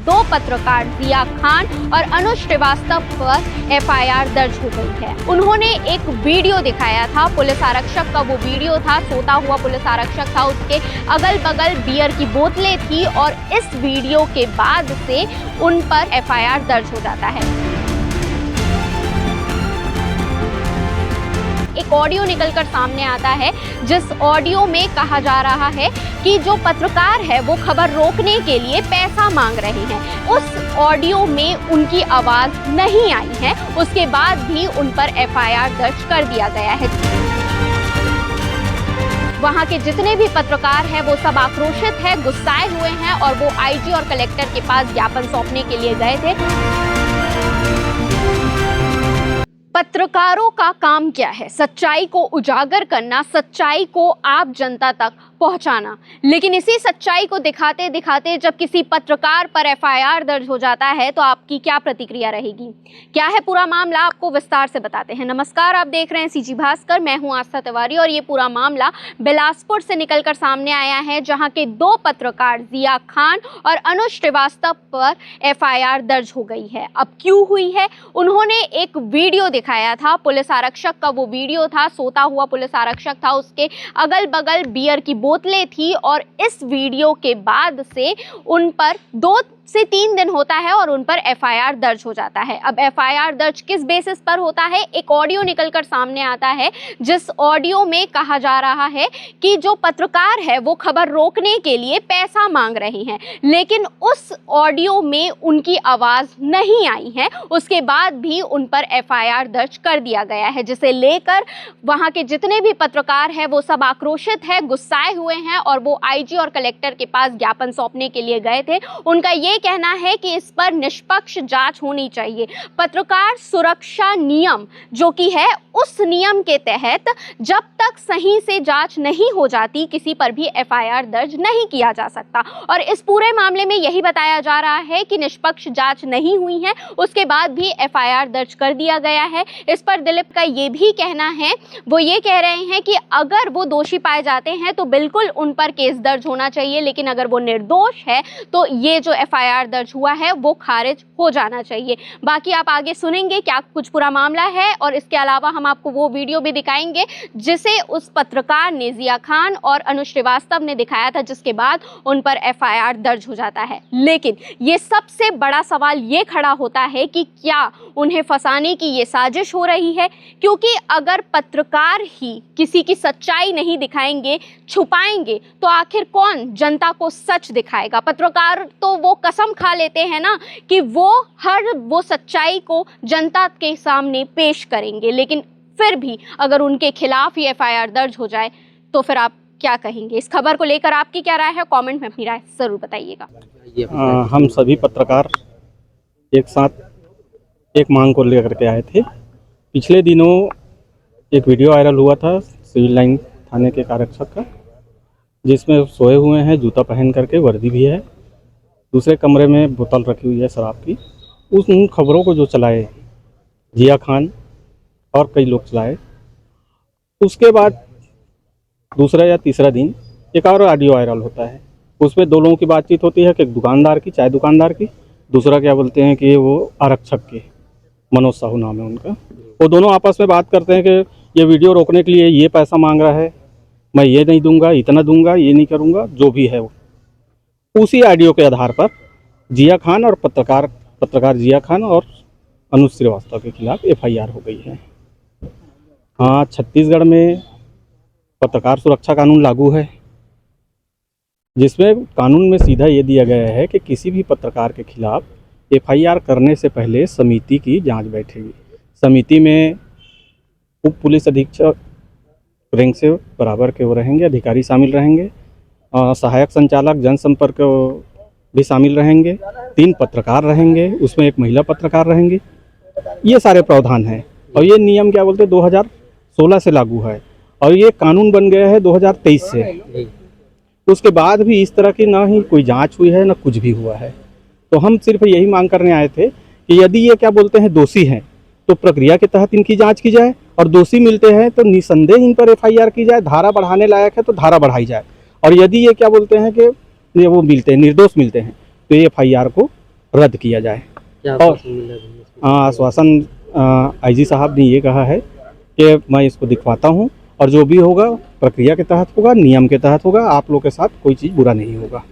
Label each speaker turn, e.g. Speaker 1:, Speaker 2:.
Speaker 1: दो पत्रकार जिया खान और अनुज श्रीवास्तव पर एफआईआर दर्ज हो गई है। उन्होंने एक वीडियो दिखाया था, पुलिस आरक्षक का वो वीडियो था, सोता हुआ पुलिस आरक्षक था, उसके अगल बगल बियर की बोतलें थी और इस वीडियो के बाद से उन पर एफआईआर दर्ज हो जाता है। एक ऑडियो निकलकर सामने आता है जिस ऑडियो में कहा जा रहा है कि जो पत्रकार है वो खबर रोकने के लिए पैसा मांग रहे हैं। उस ऑडियो में उनकी आवाज नहीं आई है, उसके बाद भी उन पर एफआईआर दर्ज कर दिया गया है। वहां के जितने भी पत्रकार हैं वो सब आक्रोशित हैं, गुस्साए हुए हैं और वो आईजी और कलेक्टर के पास ज्ञापन सौंपने के लिए गए थे। पत्रकारों का काम क्या है? सच्चाई को उजागर करना, सच्चाई को आप जनता तक पहुंचाना। लेकिन इसी सच्चाई को दिखाते दिखाते जब किसी पत्रकार पर एफआईआर दर्ज हो जाता है तो आपकी क्या प्रतिक्रिया रहेगी? क्या है पूरा मामला, आपको विस्तार से बताते हैं। नमस्कार, आप देख रहे हैं सीजी भास्कर, मैं हूं आस्था तिवारी और ये पूरा मामला बिलासपुर से निकलकर सामने आया है, जहां के दो पत्रकार जिया खान और अनुज श्रीवास्तव पर एफआईआर दर्ज हो गई है। अब क्यों हुई है? उन्होंने एक वीडियो दिखाया था, पुलिस आरक्षक का वो वीडियो था, सोता हुआ पुलिस आरक्षक था, उसके अगल बगल बियर की बोतलें थी और इस वीडियो के बाद से उन पर 2 से 3 दिन होता है और उन पर एफआईआर दर्ज हो जाता है। अब एफआईआर दर्ज किस बेसिस पर होता है? एक ऑडियो निकलकर सामने आता है जिस ऑडियो में कहा जा रहा है कि जो पत्रकार है वो खबर रोकने के लिए पैसा मांग रहे हैं, लेकिन उस ऑडियो में उनकी आवाज नहीं आई है, उसके बाद भी उन पर एफआईआर दर्ज कर दिया गया है, जिसे लेकर वहां के जितने भी पत्रकार हैं वो सब आक्रोशित है, गुस्साए हुए हैं और वो आईजी और कलेक्टर के पास ज्ञापन सौंपने के लिए गए थे। उनका ये कहना है कि इस पर निष्पक्ष जांच होनी चाहिए। पत्रकार सुरक्षा नियम जो कि है, उस नियम के तहत जब तक सही से जांच नहीं हो जाती किसी पर भी एफआईआर दर्ज नहीं किया जा सकता। और इस पूरे मामले में यही बताया जा रहा है कि निष्पक्ष जांच नहीं हुई है, उसके बाद भी एफआईआर दर्ज कर दिया गया है। इस पर दिलीप का ये भी कहना है, वो ये कह रहे हैं कि अगर वो दोषी पाए जाते हैं तो बिल्कुल उन पर केस दर्ज होना चाहिए, लेकिन अगर वो निर्दोष है तो ये जो एफआईआर दर्ज हुआ है वो खारिज हो जाना चाहिए। बाकी आप आगे सुनेंगे क्या कुछ पूरा मामला है और इसके अलावा हम आपको वो वीडियो भी दिखाएंगे जिसे उस पत्रकार ने, जिया खान और अनुज श्रीवास्तव ने दिखाया था, जिसके बाद उन पर एफआईआर दर्ज हो जाता है। लेकिन ये सबसे बड़ा सवाल ये खड़ा होता है कि क्या उन्हें फंसाने की ये साजिश हो रही है? क्योंकि अगर पत्रकार ही किसी की सच्चाई नहीं दिखाएंगे, छुपाएंगे, तो आखिर कौन जनता को सच दिखाएगा? पत्रकार तो वो कसम खा लेते हैं ना कि वो सच्चाई को जनता के सामने पेश करेंगे, लेकिन फिर भी अगर उनके खिलाफ ही एफआईआर दर्ज हो जाए तो फिर आप क्या कहेंगे? इस खबर को लेकर आपकी क्या राय है? कमेंट में अपनी राय जरूर बताइएगा।
Speaker 2: हम सभी पत्रकार एक साथ एक मांग को लेकर के आए थे। पिछले दिनों एक वीडियो वायरल हुआ था सिविल लाइन थाने के आरक्षक का, जिसमें सोए हुए हैं, जूता पहन करके, वर्दी भी है, दूसरे कमरे में बोतल रखी हुई है शराब की। उन खबरों को जो चलाए जिया खान और कई लोग चलाए, उसके बाद दूसरा या तीसरा दिन एक और ऑडियो वायरल होता है। उसमें 2 लोगों की बातचीत होती है कि एक दुकानदार की, चाय दुकानदार की, दूसरा क्या बोलते हैं कि वो आरक्षक के, मनोज साहू नाम है उनका। वो दोनों आपस में बात करते हैं कि ये वीडियो रोकने के लिए ये पैसा मांग रहा है, मैं ये नहीं दूंगा, इतना दूंगा, ये नहीं करूंगा, जो भी है वो। उसी ऑडियो के आधार पर जिया खान और पत्रकार जिया खान और अनुज श्रीवास्तव के खिलाफ एफआईआर हो गई है। हाँ, छत्तीसगढ़ में पत्रकार सुरक्षा कानून लागू है, जिसमें कानून में सीधा ये दिया गया है कि किसी भी पत्रकार के खिलाफ एफआईआर करने से पहले समिति की जांच बैठेगी। समिति में उप पुलिस अधीक्षक रैंक से बराबर के वो रहेंगे, अधिकारी शामिल रहेंगे, सहायक संचालक जनसंपर्क भी शामिल रहेंगे, 3 पत्रकार रहेंगे, उसमें 1 महिला पत्रकार रहेंगी। ये सारे प्रावधान हैं और ये नियम क्या बोलते हैं 2016 से लागू है और ये कानून बन गया है 2023 से। उसके बाद भी इस तरह की ना ही कोई जांच हुई है ना कुछ भी हुआ है। तो हम सिर्फ यही मांग करने आए थे कि यदि ये क्या बोलते हैं दोषी हैं तो प्रक्रिया के तहत इनकी जांच की जाए और दोषी मिलते हैं तो निसंदेह इन पर एफआईआर की जाए, धारा बढ़ाने लायक है तो धारा बढ़ाई जाए, और यदि ये क्या बोलते हैं कि ये वो मिलते हैं, निर्दोष मिलते हैं, तो ये एफआईआर को रद्द किया जाए।
Speaker 3: क्या
Speaker 2: और
Speaker 3: आश्वासन मिला है इसमें?
Speaker 2: आश्वासन आईजी साहब ने ये कहा है कि मैं इसको दिखवाता हूँ और जो भी होगा प्रक्रिया के तहत होगा, नियम के तहत होगा, आप लोग के साथ कोई चीज़ बुरा नहीं होगा।